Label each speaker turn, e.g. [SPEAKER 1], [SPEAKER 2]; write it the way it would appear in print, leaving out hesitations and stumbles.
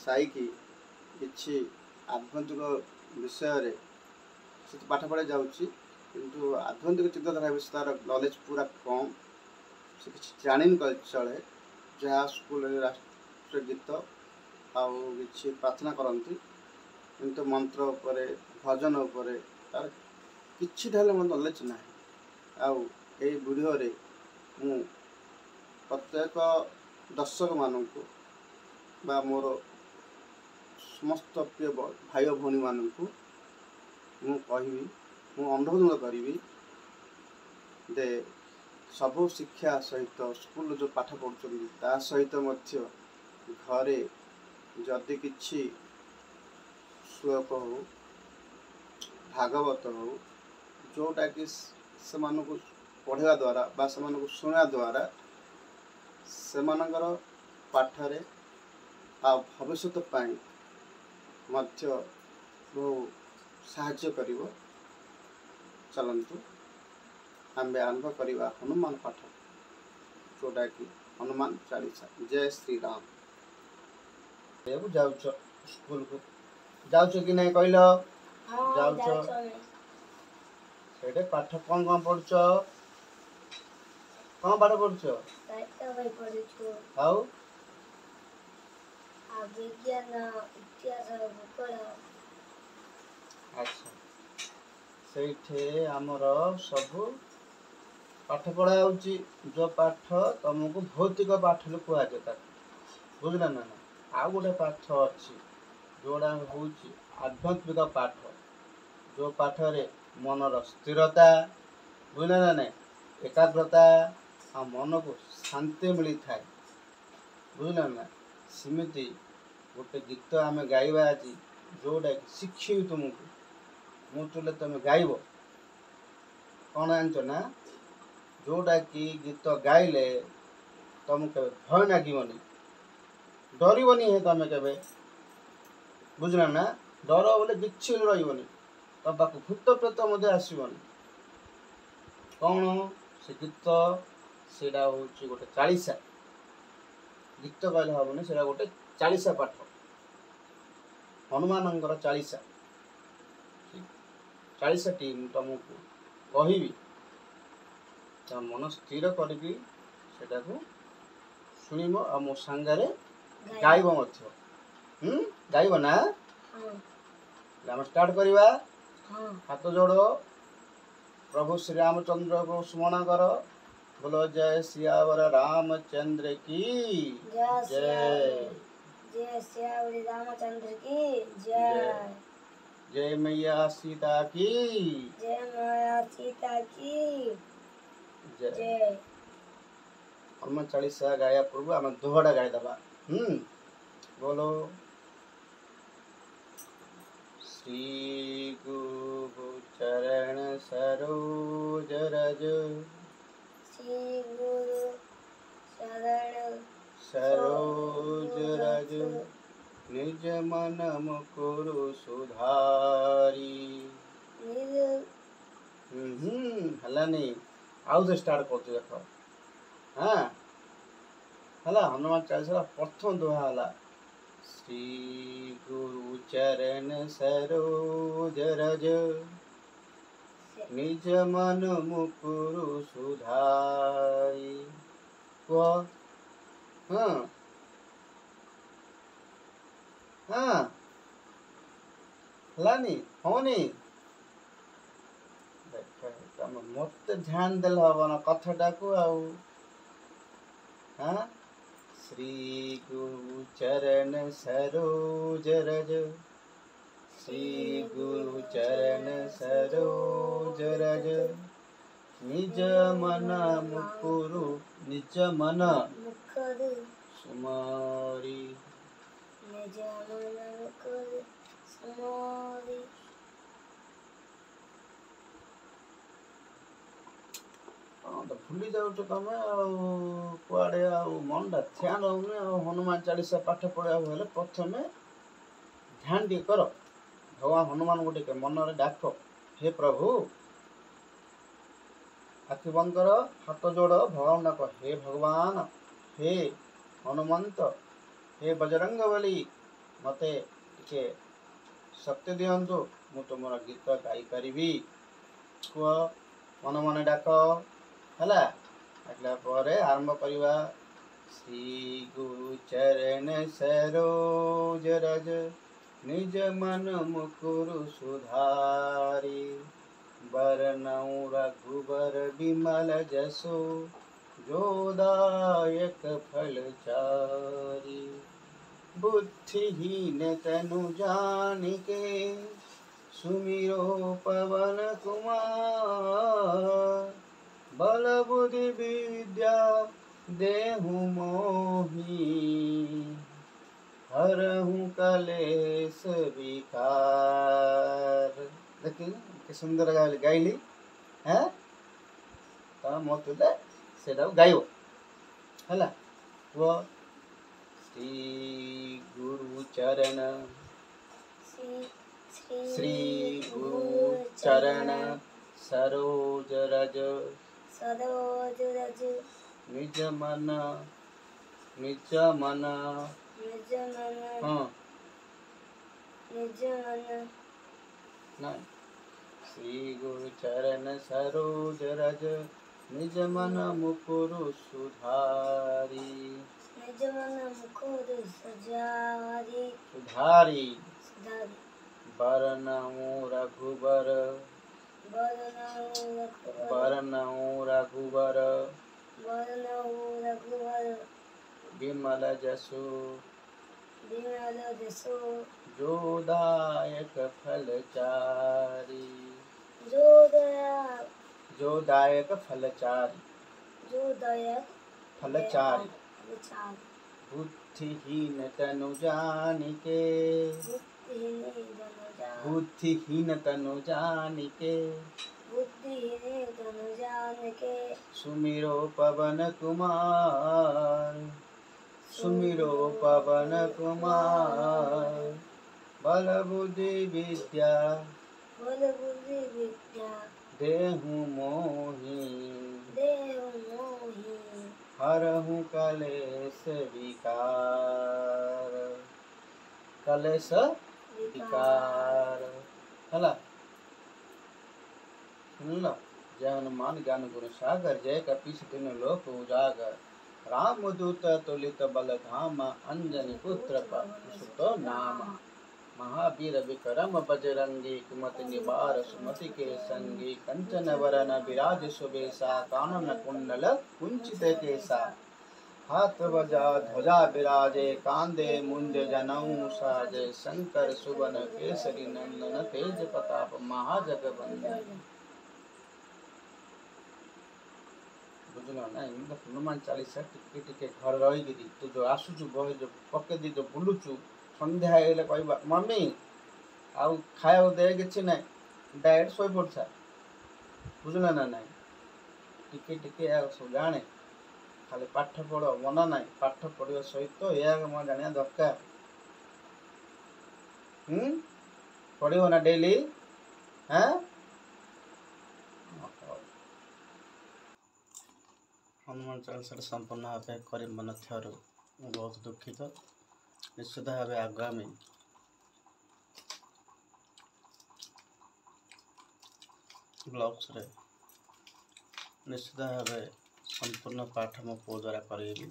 [SPEAKER 1] ସାଇକି କିଛି ଆଧ୍ୟାତ୍ମିକ ବିଷୟରେ ସେ ପାଠ ପଢ଼ା ଯାଉଛି, କିନ୍ତୁ ଆଧ୍ୟାତ୍ମିକ ଚିନ୍ତାଧାରା ବିଷୟରେ ତାର ନଲେଜ ପୁରା କମ୍। ସେ କିଛି ଜାଣିନି କହିଲେ ଚଳେ। ଯାହା ସ୍କୁଲରେ ରାଷ୍ଟ୍ରୀୟ ଗୀତ ଆଉ କିଛି ପ୍ରାର୍ଥନା କରନ୍ତି, କିନ୍ତୁ ମନ୍ତ୍ର ଉପରେ ଭଜନ ଉପରେ ତାର କିଛିଟା ହେଲେ ମୋର ନଲେଜ ନାହିଁ। ଆଉ ଏଇ ଭିଡ଼ିଓରେ ମୁଁ ପ୍ରତ୍ୟେକ ଦର୍ଶକମାନଙ୍କୁ ବା ମୋର ସମସ୍ତ ପ୍ରିୟ ଭାଇ ଓ ଭଉଣୀମାନଙ୍କୁ ମୁଁ କହିବି, ମୁଁ ଅନୁରୋଧ କରିବି ଯେ ସବୁ ଶିକ୍ଷା ସହିତ ସ୍କୁଲରେ ଯେଉଁ ପାଠ ପଢ଼ୁଛନ୍ତି ତା ସହିତ ମଧ୍ୟ ଘରେ ଯଦି କିଛି ଶ୍ଲୋକ ହଉ, ଭାଗବତ ହଉ, ଯେଉଁଟାକି ସେମାନଙ୍କୁ ପଢ଼ିବା ଦ୍ୱାରା ବା ସେମାନଙ୍କୁ ଶୁଣିବା ଦ୍ୱାରା ସେମାନଙ୍କର ପାଠରେ ଆଉ ଭବିଷ୍ୟତ ପାଇଁ ମଧ୍ୟ ବହୁ ସାହାଯ୍ୟ କରିବ। ଚାଲନ୍ତୁ ଆମେ ଆରମ୍ଭ କରିବା ହନୁମାନ ପାଠ, ଯେଉଁଟାକି ହନୁମାନ ଚାଳିଶା। ଜୟ ଶ୍ରୀରାମ। ଯାଉଛ ସ୍କୁଲକୁ ଯାଉଛ କି ନାଇଁ କହିଲ? ଯାଉଛ। ସେଇଟା ପାଠ କ'ଣ ପଢୁଛ? କ'ଣ ପାଠ ପଢୁଛ? ଆଉ ବିଜ୍ଞାନ, ଇତିହାସ, ଭୂଗୋଳ। ଆଚ୍ଛା, ସେଇଠି ଆମର ସବୁ ପାଠ ପଢ଼ା ହେଉଛି। ଯେଉଁ ପାଠ ତମକୁ ଭୌତିକ ପାଠ କୁହାଯାଏ ତାକୁ, ବୁଝିଲ ନା? ଆଉ ଗୋଟେ ପାଠ ଅଛି ଯେଉଁଟା ହେଉଛି ଆଧ୍ୟାତ୍ମିକ ପାଠ, ଯେଉଁ ପାଠରେ ମନର ସ୍ଥିରତା, ବୁଝିଲ ନା ନାଇଁ, ଏକାଗ୍ରତା ଆଉ ମନକୁ ଶାନ୍ତି ମିଳିଥାଏ, ବୁଝିଲ ନା? ସେମିତି ଗୋଟେ ଗୀତ ଆମେ ଗାଇବା ଆଜି, ଯେଉଁଟାକି ଶିଖିବି ତୁମକୁ। ମୁଁ ତୁଲେ ତୁମେ ଗାଇବ କ'ଣ ଜାଣିଛ ନା? ଯେଉଁଟାକି ଗୀତ ଗାଇଲେ ତୁମକୁ କେବେ ଭୟ ଲାଗିବନି, ଡରିବନି ତମେ କେବେ, ବୁଝିଲ ନା? ଡର ବୋଲେ କିଛି ରହିବନି, ତମ ପାଖକୁ ଭୂତ ପ୍ରେତ ମଧ୍ୟ ଆସିବନି। କ'ଣ ସେ ଗୀତ? ସେଇଟା ହେଉଛି ଗୋଟେ ଚାଳିଶା। ଗୀତ କହିଲେ ହେବନି, ସେଇଟା ଗୋଟେ ଚାଳିଶା ପାଠ, ହନୁମାନଙ୍କର ଚାଳିଶା। ଚାଳିଶାଟି ମୁଁ ତୁମକୁ କହିବି, ତା ମନ ସ୍ଥିର କରିକି ସେଟାକୁ ଶୁଣିବ ଆଉ ମୋ ସାଙ୍ଗରେ ଗାଇବ ମଧ୍ୟ। ଗାଇବ ନା? ଆମେ ଷ୍ଟାର୍ଟ କରିବା। ହାତ ଯୋଡ଼, ପ୍ରଭୁ ଶ୍ରୀରାମଚନ୍ଦ୍ରକୁ ସ୍ମରଣ କର। बोलो जय सियावर रामचंद्र की जय। जय सियावर रामचंद्र की जय। जय मैया सीता की जय। मैया सीता की जय। हनुमान चालीसा गाया पूर्व आम दोहड़ा गाईदबा। बोलो श्री गुरु चरण सरोज रज, श्री गुरु शरण सरोज रज, निज मन मुकुरु सुधारी। हलानी आउ से स्टार्ट कर देख। हाँ हला हनुमान चालीसा प्रथम दोहा हला श्री गुरु चरण सरोज रज, निज मन मुकुरु सुधारी। हाँ हाँ हलानी होनी तुम मत ध्यान देल हम ना कथटा को। हाँ श्री गुरु चरण सरोज रज, श्री गुरु चरण सरोज रज, निज मन मुकुरु निज मन सुमारी। निज मन मुकुरु सुमारी। तो भूली जाऊ तुम कुआड़े मनटा ध्यान रोनी। हनुमान चालीसा पाठ पढ़ा हेल्ले प्रथम ध्यान टे कर। भगवान हनुमान को टे मन में डाक, हे प्रभु आखि बंद कर, हाथ जोड़, भगवान डाक, हे भगवान, हे हनुमंत, हे बजरंग बली, मते टिके शक्ति दियंतु मु तुमर गीत गाई पारिबी कुह मन मन डाक हला डाकला परे आरंभ करवा श्री गुरु चरण सरोज रज निज मन मुकुरु सुधारी बरनऊ रघुबर विमल जसो जोदायक फल चारी बुद्धिहीन तनु जानिके सुमिरो पवन कुमार बल बुद्धि विद्या देहु मोहि हरहु कलेश विकार। देखिए के सुंदर गाइली हैं तो मत से गाइब है वो श्री गुरु चरण श्री गुरु चरण सरोज रज निज मन हाँ नहीं श्री गुरु चरण सरोज रज निज मन मुकुरु सुधारी सुधारी बरनऊ रघुबर विमल जसु जोदायक फल चारी जोदायक फल चारी बुद्धिहीन तनु जानिके सुमिरो पवन कुमार बल बुद्धि विद्या देहु मोहि हरहु कलेश विकार हला सुन लो जय हनुमान ज्ञान गुण सागर जय कपीस तिन लोक उजागर राम दूत तुलित बल धामा अंजनी पुत्र सुत नामा महावीर विक्रम बजरंगी कुमति निवार सुमति के संगी कंचन वरन विराज सुबेसा कानन कुंडल कुंचित केसा हाथ बजा ध्वजा विराजे कांदे मुंज जनऊ साजे शंकर सुवन केसरी नंदन तेज प्रताप महाजगवंदन। बुझल ना हनुमान चालीसा टिके टिके घर रही तू जो आसुचु बहे जो पके दी जो बुलुचु संध्या हेले कहबा मम्मी आउ खाया दे किछि नै डायरेक्ट सोई पड़छा बुझल ना नहीं टिके टिके सब जाने खाली पाठ पढ़ मन ना पाठ पढ़ा सहित यह जाना दरकार पढ़ो ना डेली हाँ हनुमान चालीसा संपूर्ण भाव कर बहुत दुखित निश्चित भाव आगामी ब्लॉग्स रे निश्चित भाव संपूर्ण पाठ मो पो द्वारा करेगी।